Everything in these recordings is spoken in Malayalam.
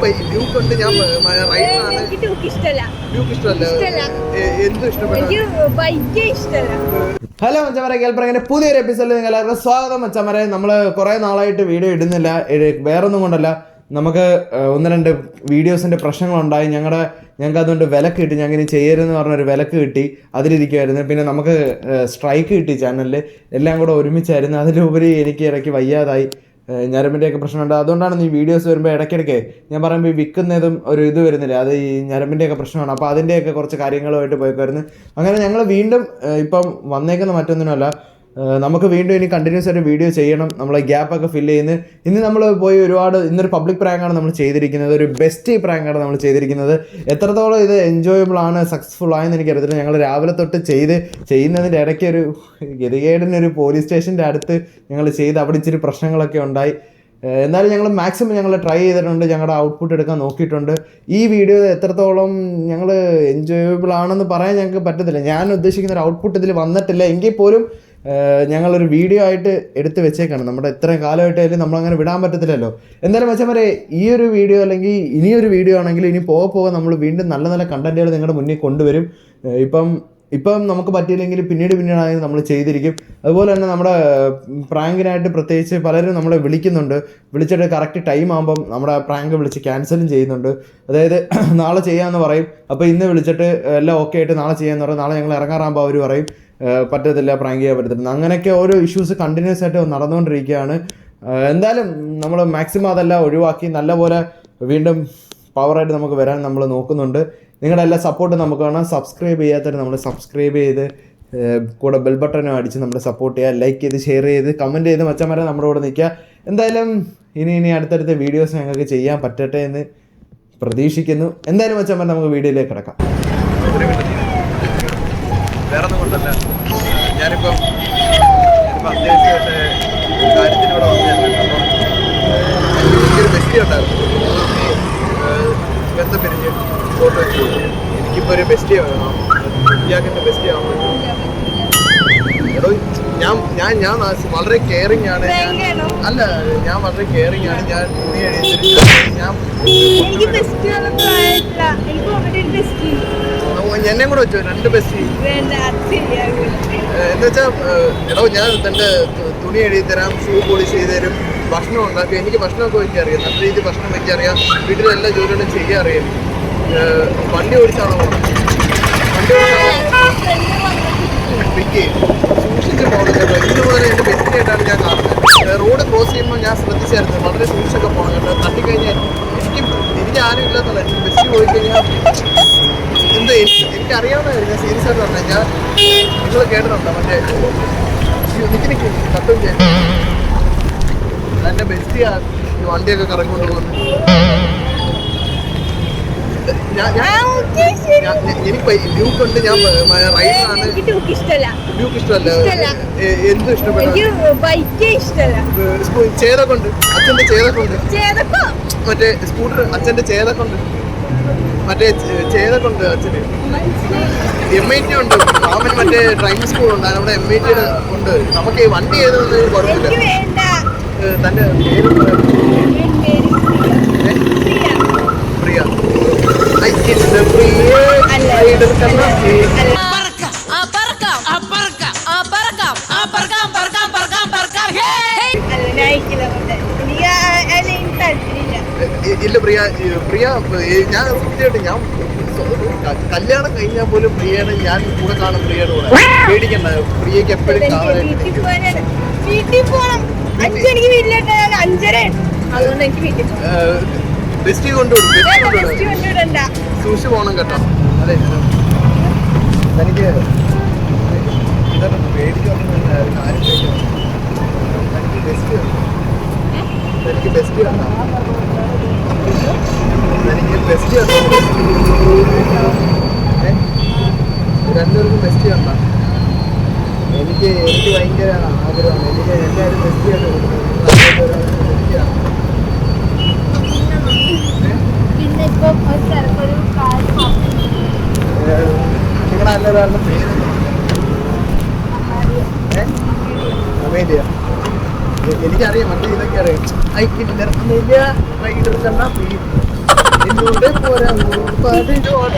ഡ്യൂക്ക് ഉണ്ട്. ഞാൻ റൈഡറാണ്. ഡ്യൂക്ക് ഇഷ്ടമല്ല. എന്തും ഇഷ്ടപ്പെട്ടു. ഹലോ മച്ചമാരെ, കേൾപ്പറങ്ങനെ പുതിയൊരു എപ്പിസോഡിൽ നിങ്ങൾ എല്ലാവർക്കും സ്വാഗതം. മച്ചമാരെ, നമ്മൾ കുറേ നാളായിട്ട് വീഡിയോ ഇടുന്നില്ല. വേറൊന്നും കൊണ്ടല്ല, നമുക്ക് ഒന്ന് രണ്ട് വീഡിയോസിൻ്റെ പ്രശ്നങ്ങളുണ്ടായി. ഞങ്ങൾക്ക് അതുകൊണ്ട് വിലക്ക് കിട്ടി. ഞങ്ങൾ ചെയ്യരുതെന്ന് പറഞ്ഞൊരു വിലക്ക് കിട്ടി, അതിലിരിക്കുമായിരുന്നു. പിന്നെ നമുക്ക് സ്ട്രൈക്ക് കിട്ടി ചാനലിൽ. എല്ലാം കൂടെ ഒരുമിച്ചായിരുന്നു. അതിലുപരി എനിക്ക് ഇടയ്ക്ക് വയ്യാതായി, ഞരമ്പിൻ്റെയൊക്കെ പ്രശ്നമുണ്ട്. അതുകൊണ്ടാണ് ഈ വീഡിയോസ് വരുമ്പോൾ ഇടയ്ക്കിടയ്ക്ക് ഞാൻ പറയുമ്പോൾ ഈ വിൽക്കുന്നതും ഒരു ഇത് വരുന്നില്ല. അത് ഈ ഞരമ്പിൻ്റെയൊക്കെ പ്രശ്നമാണ്. അപ്പോൾ അതിൻ്റെയൊക്കെ കുറച്ച് കാര്യങ്ങളുമായിട്ട് പോയിക്കുമായിരുന്നു. അങ്ങനെ ഞങ്ങൾ വീണ്ടും ഇപ്പം വന്നേക്കുന്ന മറ്റൊന്നിനല്ല, നമുക്ക് വീണ്ടും ഇനി കണ്ടിന്യൂസ് ആയിട്ട് വീഡിയോ ചെയ്യണം. നമ്മളെ ഗ്യാപ്പൊക്കെ ഫില്ല് ചെയ്യുന്നത്. ഇന്ന് നമ്മൾ പോയി ഇന്നൊരു പബ്ലിക് പ്രാങ്കാണ് നമ്മൾ ചെയ്തിരിക്കുന്നത്. ഒരു ബെസ്റ്റ് പ്രാങ്കാണ് നമ്മൾ ചെയ്തിരിക്കുന്നത്. എത്രത്തോളം ഇത് എൻജോയബിൾ ആണ്, സക്സസ്ഫുൾ ആയെന്ന് എനിക്കറിയത്തില്ല. ഞങ്ങൾ രാവിലെ തൊട്ട് ചെയ്യുന്നതിൻ്റെ ഇടയ്ക്ക് ഒരു ഗതികേടിനൊരു പോലീസ് സ്റ്റേഷൻ്റെ അടുത്ത് ഞങ്ങൾ ചെയ്ത് അവിടെ ഇച്ചിരി പ്രശ്നങ്ങളൊക്കെ ഉണ്ടായി. എന്നാലും ഞങ്ങൾ മാക്സിമം ട്രൈ ചെയ്തിട്ടുണ്ട്. ഞങ്ങളുടെ ഔട്ട്പുട്ട് എടുക്കാൻ നോക്കിയിട്ടുണ്ട്. ഈ വീഡിയോ എത്രത്തോളം ഞങ്ങൾ എൻജോയബിൾ ആണെന്ന് പറയാൻ ഞങ്ങൾക്ക് പറ്റത്തില്ല. ഞാൻ ഉദ്ദേശിക്കുന്ന ഒരു ഔട്ട്പുട്ട് ഇതിൽ വന്നിട്ടില്ല. എങ്കിൽ പോലും ഞങ്ങളൊരു വീഡിയോ ആയിട്ട് എടുത്ത് വെച്ചേക്കാണ്. നമ്മുടെ ഇത്രയും കാലമായിട്ടായാലും നമ്മളങ്ങനെ വിടാൻ പറ്റത്തില്ലല്ലോ. എന്തായാലും മച്ചന്മാരെ, ഈ ഒരു വീഡിയോ അല്ലെങ്കിൽ ഇനിയൊരു വീഡിയോ ആണെങ്കിൽ ഇനി പോകെ നമ്മൾ വീണ്ടും നല്ല നല്ല കണ്ടന്റുകൾ നിങ്ങളുടെ മുന്നിൽ കൊണ്ടുവരും. ഇപ്പം നമുക്ക് പറ്റിയില്ലെങ്കിൽ പിന്നീടാണെങ്കിൽ നമ്മൾ ചെയ്തിരിക്കും. അതുപോലെ തന്നെ നമ്മുടെ പ്രാങ്കിനായിട്ട് പ്രത്യേകിച്ച് പലരും നമ്മളെ വിളിച്ചിട്ട് കറക്റ്റ് ടൈം ആകുമ്പം നമ്മുടെ പ്രാങ്ക് വിളിച്ച് ക്യാൻസലും ചെയ്യുന്നുണ്ട്. അതായത് നാളെ ചെയ്യാമെന്ന് പറയും. അപ്പോൾ ഇന്ന് വിളിച്ചിട്ട് എല്ലാം ഓക്കെ ആയിട്ട് നാളെ ചെയ്യാമെന്ന് പറയും. നാളെ ഞങ്ങൾ ഇറങ്ങാറാകുമ്പോൾ അവർ പറയും പറ്റത്തില്ല, പ്രാങ്ക് ചെയ്യാൻ പറ്റത്തില്ല. അങ്ങനെയൊക്കെ ഓരോ ഇഷ്യൂസ് കണ്ടിന്യൂസ് ആയിട്ട് നടന്നുകൊണ്ടിരിക്കുകയാണ്. എന്തായാലും നമ്മൾ മാക്സിമം അതെല്ലാം ഒഴിവാക്കി നല്ലപോലെ വീണ്ടും പവറായിട്ട് നമുക്ക് വരാൻ നമ്മൾ നോക്കുന്നുണ്ട്. നിങ്ങളുടെ എല്ലാ സപ്പോർട്ടും നമുക്ക് വേണം. സബ്സ്ക്രൈബ് ചെയ്യാത്തവർ നമ്മൾ സബ്സ്ക്രൈബ് ചെയ്ത് കൂടെ ബെൽ ബട്ടനും അടിച്ച് നമ്മൾ സപ്പോർട്ട് ചെയ്യുക. ലൈക്ക് ചെയ്ത് ഷെയർ ചെയ്ത് കമൻറ്റ് ചെയ്ത് മച്ചന്മാരെ നമ്മുടെ കൂടെ നിൽക്കുക. എന്തായാലും ഇനി അടുത്തടുത്ത വീഡിയോസ് ഞങ്ങൾക്ക് ചെയ്യാൻ പറ്റട്ടെ എന്ന് പ്രതീക്ഷിക്കുന്നു. എന്തായാലും മച്ചന്മാരെ, നമുക്ക് വീഡിയോയിലേക്ക് കിടക്കാം. വേറൊന്നും കൊണ്ടല്ല, ഞാനിപ്പം അത്യാവശ്യമായിട്ട് കാര്യത്തിനിവിടെ വന്നിട്ടുണ്ട്. അപ്പം എനിക്കൊരു ബെസ്റ്റി ഉണ്ടായിരുന്നു. ബന്ധം പിരിഞ്ഞ് ഫോട്ടോ വെച്ച് എനിക്കിപ്പോൾ ഒരു ബെസ്റ്റി വേണം. ഇയാൾക്കെൻ്റെ ബെസ്റ്റി ആവാൻ എടോ, ഞാൻ വളരെ കെയറിങ് ആണ്. ഞാൻ വളരെ കെയറിങ് ആണ്. ഞാൻ തുണി എന്നെ കൂടെ വെച്ചോ, രണ്ട് ബെസ്റ്റ്. എന്ന് വെച്ചാൽ എടോ, ഞാൻ തൻ്റെ തുണി എഴുതി തരാം, ഷൂ പോളിഷ് ചെയ്ത് തരും, ഭക്ഷണം ഉണ്ടാക്കും. എനിക്ക് ഭക്ഷണമൊക്കെ വയ്ക്കാൻ അറിയാം, നല്ല രീതിയിൽ ഭക്ഷണം വയ്ക്കാൻ അറിയാം, വീട്ടിലെ എല്ലാ ജോലികളും ചെയ്യാൻ അറിയാം. വണ്ടി ഓടിച്ചാണോ പിക്ക് സൂക്ഷിച്ച് പോകണം കേട്ടോ. ഇതുപോലെ എൻ്റെ ബെസ്റ്റിനായിട്ടാണ് ഞാൻ കാണുന്നത്. റോഡ് ക്രോസ് ചെയ്യുമ്പോൾ ഞാൻ ശ്രദ്ധിച്ചായിരുന്നു, വളരെ സൂക്ഷിച്ചൊക്കെ പോകണം കേട്ടോ. തട്ടിക്കഴിഞ്ഞാൽ എനിക്ക് ആരും ഇല്ലാത്തല്ല. എനിക്ക് ബെസ്റ്റ് പോയി കഴിഞ്ഞാൽ എനിക്കറിയാവുന്നതായിരുന്നു. ഞാൻ സീരിയസ് ആയിട്ട് പറഞ്ഞത്. നിങ്ങൾ കേട്ടിട്ടുണ്ടോ മറ്റേ നിക്ക് കട്ടും ചെയ്യാൻ എൻ്റെ ബെസ്റ്റിയാ ഈ വണ്ടിയൊക്കെ കറങ്ങിക്കൊണ്ട് പോകുന്നത്. എനിക്ക് ഡ്യൂക്ക് ഉണ്ട്. ഞാൻ റൈഡറാണ്. ഡ്യൂക്ക് ഇഷ്ടമല്ല. എന്തും ഇഷ്ടപ്പെട്ടു. ചേതക്കുണ്ട്, അച്ഛൻ്റെ ചേതക്കുണ്ട്. മറ്റേ സ്കൂട്ടർ അച്ഛൻ്റെ ചേതക്കുണ്ട്. അച്ഛന് MIT ഉണ്ട്. മാമൻ മറ്റേ ഡ്രൈവിംഗ് സ്കൂളുണ്ട്, അവിടെ MIT ഉണ്ട്. നമുക്ക് ഈ വണ്ടി ചെയ്തൊന്നും കുഴപ്പമില്ല. തൻ്റെ പേര് പ്രിയ. ഇല്ല പ്രിയ, ഞാൻ സത്യമായിട്ട് ഞാൻ കല്യാണം കഴിഞ്ഞാൽ പോലും പ്രിയയുടെ ഞാൻ കൂടെ കാണും. പ്രിയയുടെ കൂടെ പേടിക്കണ്ട. പ്രിയക്ക് എപ്പോഴും ബെസ്റ്റി കൊണ്ടുവിടും. സൂക്ഷിച്ച് പോകണം കേട്ടോ. അതെ, എനിക്ക് ഇതൊക്കെ പേടിച്ചോണ്ട് കാര്യം. എനിക്ക് ബെസ്റ്റ് കണ്ടോ? രണ്ടുപേർക്കും ബെസ്റ്റ് കണ്ട. എനിക്ക് ഭയങ്കര ആഗ്രഹമാണ്. എനിക്ക് എല്ലാവരും ബെസ്റ്റ് ആയിട്ട് നിങ്ങളുടെ നല്ലൊരാളുടെ പേര് അമേലിയ. എനിക്കറിയാം, മറ്റേ ഇതൊക്കെ അറിയാം. ഐക്കില്ല റൈഡർ കണ്ടാ ഇതിലൂടെ പോരാമോ പതിനോട്ട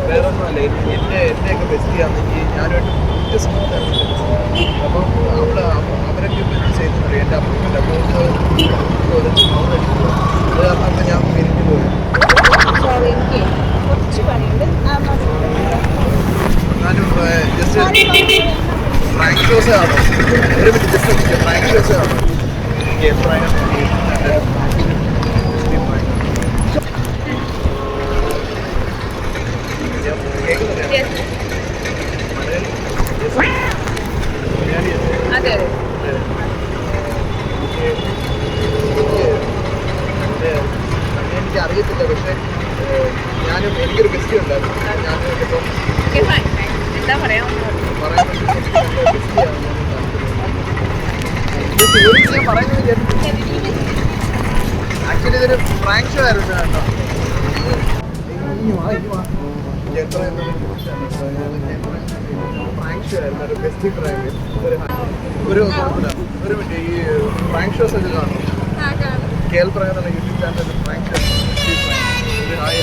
വേറൊന്നുമല്ല എന്നെയൊക്കെ ബെസ്റ്റ് ചെയ്യാന്നെങ്കിൽ ഞാനായിട്ട് സ്മൂത്തായിരുന്നു. അപ്പം അവരൊക്കെ ഇപ്പം എന്ത് ചെയ്യുന്നറിയാം എൻ്റെ അപ്പൂപ്പൻ്റെ അപ്പൂർക്ക് അത് കാരണം അപ്പം ഞാൻ പിരിഞ്ഞു പോയി. എന്നാലും ജസ്റ്റ് ഫ്രാങ്ക് ഷോസ് കാണോ ഒരു മിനിറ്റ് ജസ്റ്റ് ഫ്രാങ്ക് ഷോസ് കാണോ എനിക്ക് അറിയത്തില്ല. പക്ഷേ എനിക്കൊരു ബെസ്റ്റ് ഉണ്ടായിരുന്നു. എന്താ പറയാ പറയാൻ ആക്ച്വലി ഇതൊരു ഫ്രാങ്ക് ഷോ ആയിരുന്നു കേട്ടോ. ഫ്രാങ്ക് ഷോ ആയിരുന്നു ഒരു ബെസ്റ്റ് ഫ്രാങ്ക്. ഒരു മിനിറ്റ് ഈ ഫ്രാങ്ക് ഷോസ് ഒക്കെ കാണും. കേൾപ്രകാരം യൂട്യൂബ് ചാനൽ ഫ്രാങ്ക് ഷോ ഒരു ഹായ്